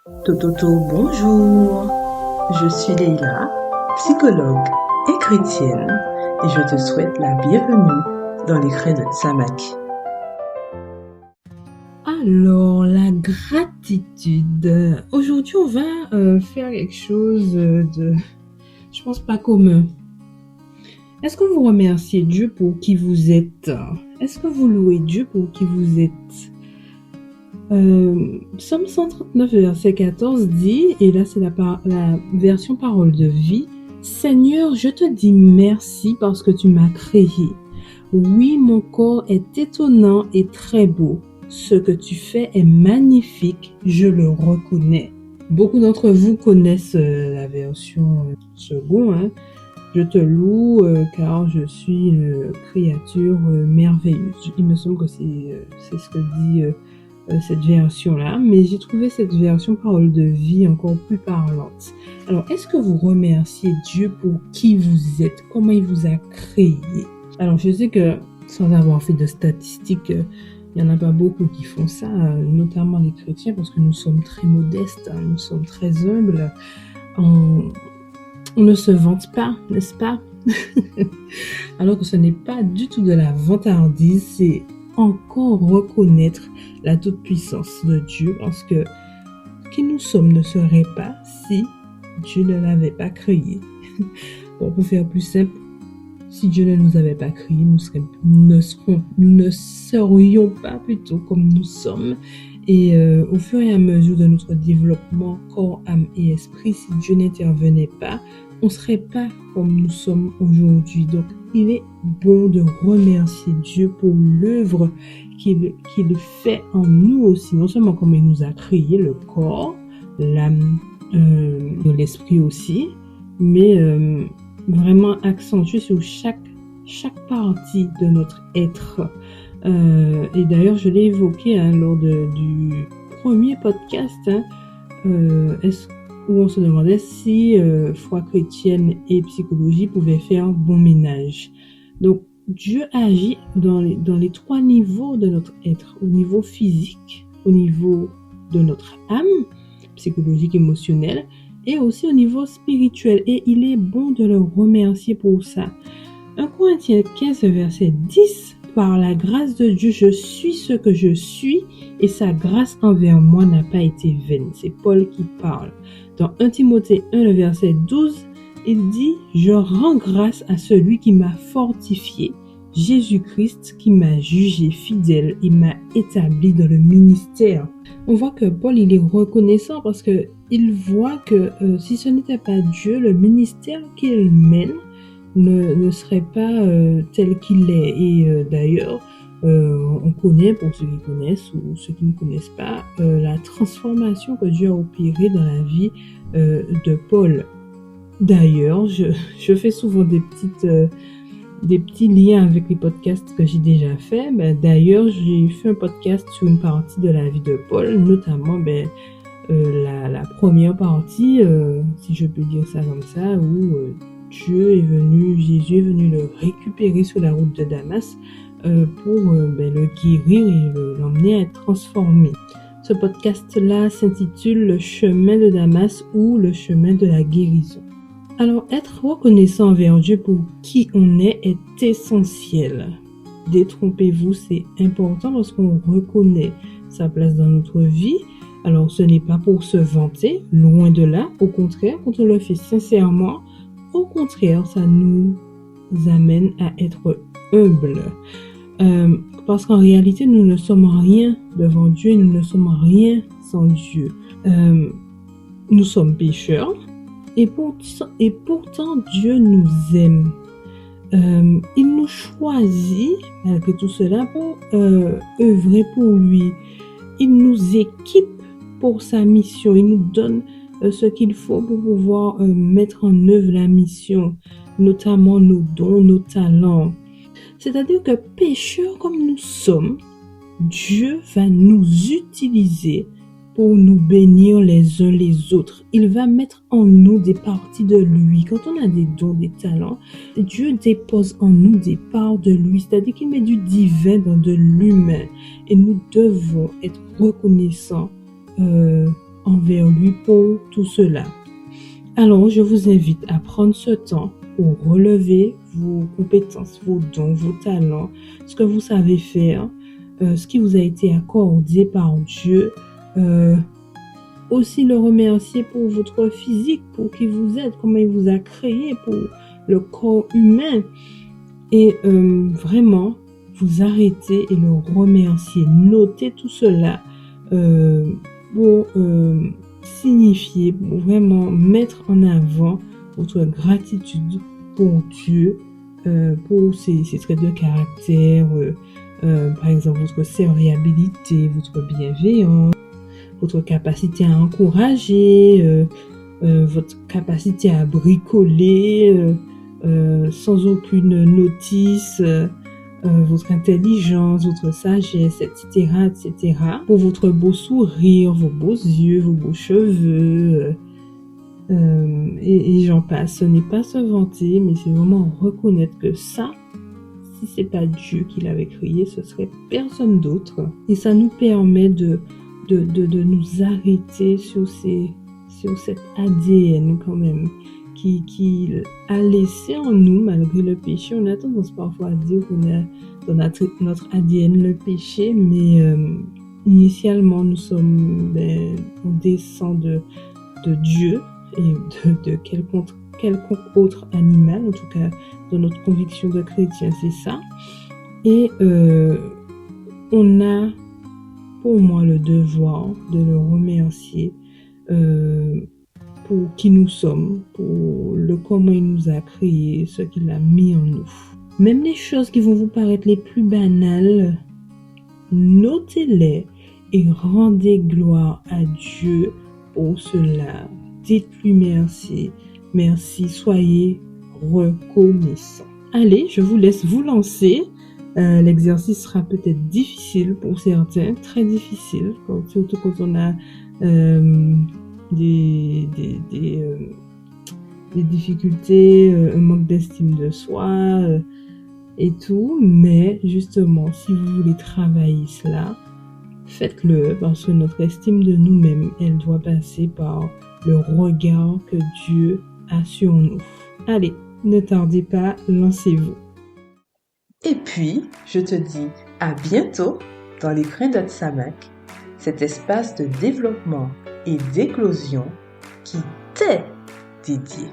Tototo, bonjour. Je suis Leila, psychologue et chrétienne, et je te souhaite la bienvenue dans les crênes de Samak. Alors, la gratitude. Aujourd'hui, on va faire quelque chose je pense, pas commun. Est-ce que vous remerciez Dieu pour qui vous êtes? Est-ce que vous louez Dieu pour qui vous êtes? Psaume 139, verset 14 dit, et là c'est la version parole de vie, Seigneur, je te dis merci parce que tu m'as créé. Oui, mon corps est étonnant et très beau. Ce que tu fais est magnifique, je le reconnais. Beaucoup d'entre vous connaissent la version seconde. Je te loue car je suis une créature merveilleuse. Il me semble que c'est ce que dit cette version-là, mais j'ai trouvé cette version parole de vie encore plus parlante. Alors, est-ce que vous remerciez Dieu pour qui vous êtes, comment il vous a créé? Alors, je sais que sans avoir fait de statistiques, il n'y en a pas beaucoup qui font ça, notamment les chrétiens, parce que nous sommes très modestes, nous sommes très humbles, on ne se vante pas, n'est-ce pas? Alors que ce n'est pas du tout de la vantardise, c'est encore reconnaître la toute-puissance de Dieu, parce que qui nous sommes ne serait pas si Dieu ne l'avait pas créé. Bon, pour faire plus simple, si Dieu ne nous avait pas créé, nous ne serions pas plutôt comme nous sommes. Et au fur et à mesure de notre développement, corps, âme et esprit, si Dieu n'intervenait pas, on ne serait pas comme nous sommes aujourd'hui. Donc, il est bon de remercier Dieu pour l'œuvre qu'il fait en nous aussi. Non seulement comme il nous a créé le corps, l'âme, l'esprit aussi, mais vraiment accentué sur chaque partie de notre être. Et d'ailleurs, je l'ai évoqué lors du premier podcast, où on se demandait si foi chrétienne et psychologie pouvaient faire bon ménage. Donc, Dieu agit dans les trois niveaux de notre être, au niveau physique, au niveau de notre âme, psychologique, émotionnelle, et aussi au niveau spirituel. Et il est bon de le remercier pour ça. 1 Corinthiens 15, verset 10, par la grâce de Dieu, je suis ce que je suis, et sa grâce envers moi n'a pas été vaine. C'est Paul qui parle. Dans 1 Timothée 1, le verset 12, il dit « Je rends grâce à celui qui m'a fortifié, Jésus-Christ qui m'a jugé fidèle et m'a établi dans le ministère. » On voit que Paul, il est reconnaissant parce que il voit que si ce n'était pas Dieu, le ministère qu'il mène ne serait pas tel qu'il est. Et d'ailleurs, on connaît, pour ceux qui connaissent ou ceux qui ne connaissent pas, la transformation que Dieu a opérée dans la vie de Paul. D'ailleurs, je fais souvent des petits liens avec les podcasts que j'ai déjà fait. D'ailleurs, j'ai fait un podcast sur une partie de la vie de Paul, notamment la première partie, si je peux dire ça comme ça, où Jésus est venu le récupérer sur la route de Damas pour le guérir et l'emmener à être transformé. Ce podcast-là s'intitule « Le chemin de Damas » ou « Le chemin de la guérison ». Alors, être reconnaissant envers Dieu pour qui on est essentiel. Détrompez-vous, c'est important parce qu'on reconnaît sa place dans notre vie. Alors, ce n'est pas pour se vanter, loin de là. Au contraire, quand on le fait sincèrement, au contraire, ça nous amène à être humbles. Parce qu'en réalité, nous ne sommes rien devant Dieu et nous ne sommes rien sans Dieu. Nous sommes pécheurs. Et pourtant, Dieu nous aime. Il nous choisit, malgré tout cela, pour œuvrer pour lui. Il nous équipe pour sa mission. Il nous donne ce qu'il faut pour pouvoir mettre en œuvre la mission, notamment nos dons, nos talents. C'est-à-dire que pécheurs comme nous sommes, Dieu va nous utiliser pour nous bénir les uns les autres. Il va mettre en nous des parties de lui. Quand on a des dons, des talents, Dieu dépose en nous des parts de lui. C'est-à-dire qu'il met du divin dans de l'humain. Et nous devons être reconnaissants envers lui pour tout cela. Alors, je vous invite à prendre ce temps pour relever vos compétences, vos dons, vos talents, ce que vous savez faire, ce qui vous a été accordé par Dieu. Aussi le remercier pour votre physique, pour qui vous êtes, comment il vous a créé, pour le corps humain. Et vraiment, vous arrêter et le remercier. Notez tout cela pour signifier, pour vraiment mettre en avant votre gratitude pour Dieu, pour ses traits de caractère, par exemple votre serviabilité, votre bienveillance, votre capacité à encourager, votre capacité à bricoler sans aucune notice, votre intelligence, votre sagesse, etc., etc. Pour votre beau sourire, vos beaux yeux, vos beaux cheveux, et j'en passe. Ce n'est pas se vanter, mais c'est vraiment reconnaître que ça, si c'est pas Dieu qui l'avait créé, ce serait personne d'autre. Et ça nous permet de nous arrêter sur cet ADN quand même qui a laissé en nous, malgré le péché. On a tendance parfois à dire qu'on a dans notre ADN le péché, mais initialement nous sommes, on descend de Dieu et de quelconque autre animal, en tout cas dans notre conviction de chrétien, c'est ça. Et on a pour moi le devoir de le remercier pour qui nous sommes, pour le comment il nous a créés, ce qu'il a mis en nous. Même les choses qui vont vous paraître les plus banales, notez-les et rendez gloire à Dieu pour cela. Dites-lui merci. Merci, soyez reconnaissants. Allez, je vous laisse vous lancer. L'exercice sera peut-être difficile pour certains, très difficile, surtout quand on a des difficultés, un manque d'estime de soi et tout. Mais justement, si vous voulez travailler cela, faites-le, parce que notre estime de nous-mêmes, elle doit passer par le regard que Dieu a sur nous. Allez, ne tardez pas, lancez-vous. Et puis, je te dis à bientôt dans les Grains de Tsamak, cet espace de développement et d'éclosion qui t'est dédié.